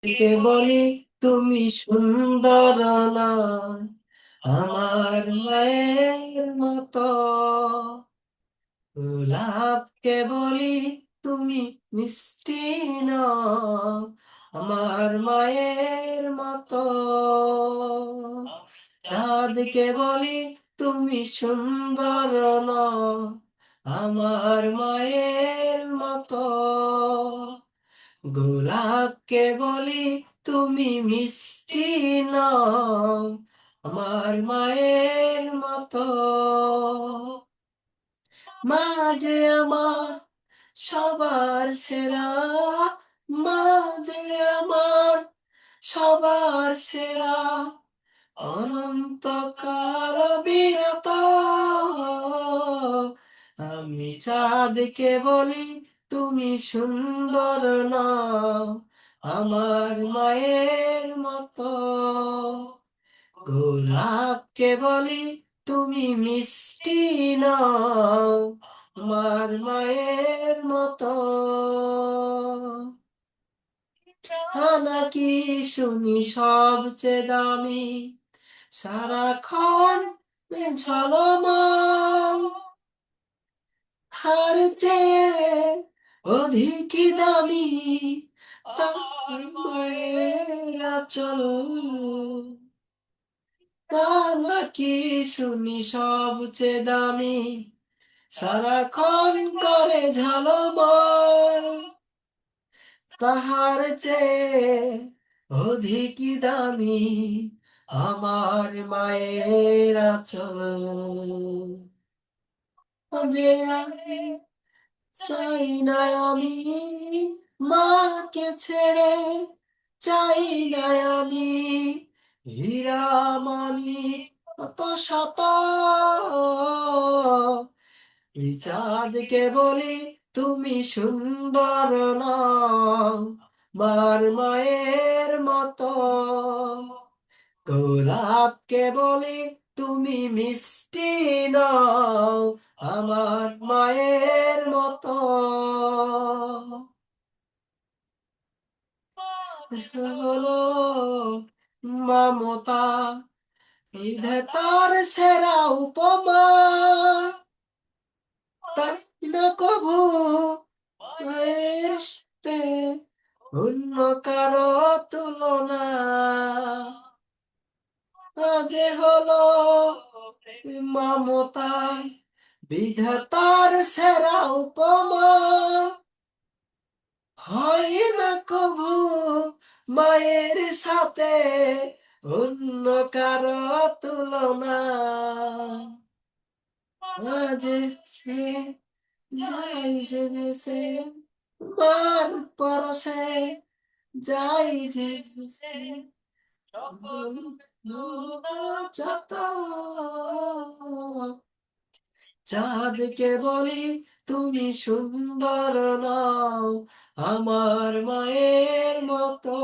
কে বলি তুমি সুন্দর নয় আমার মায়ের মতো। গোলাপকে বলি তুমি মিষ্টি নও আমার মায়ের মতো। চাঁদকে বলি তুমি সুন্দর নও আমার মায়ের মতো। গোলাপকে বলি তুমি মিষ্টি নও আমার মায়ের মতো। মা যে আমার সবার সেরা, মা যে আমার সবার সেরা, অনন্তকাল বিরত। আমি চাঁদকে বলি তুমি সুন্দর নও আমার মায়ের মতো। গোলাপকে বলি তুমি মিষ্টি নও আমার মায়ের মতো। নাকি শুনি সবচেয়ে দামি সারাক্ষণ ঝলমল, হার চেয়ে অধিক দামি তার মায়ের আঁচল। তা নাকি শুনি সবচেয়ে দামি সারাক্ষণ করে ঝলমল, তাহার চেয়ে অধিক দামি আমার মায়ের আঁচল। যে আমি চাই না আমি মাকে ছেড়ে, চাই না আমি হীরা মানিক কত শত। এই চাঁদকে বলি তুমি সুন্দর নও আমার মায়ের মতো। গোলাপকে বলি তুমি মিষ্টি নও আমার মায়ের মতো। হলো মমতা বিধাতার সেরা উপমা, তাই না কভু মায়ের সাথে অন্য কারো তুলনা। যে হলো মমতায় বিধাতার সেরা উপমা, হয় না কভু মায়ের সাথে অন্য কারো তুলনা। আজ সে যাই যে বেসে মার পরশে, যাই যে বেসে যত। চাঁদকে বলি তুমি সুন্দর নও আমার মায়ের মতো।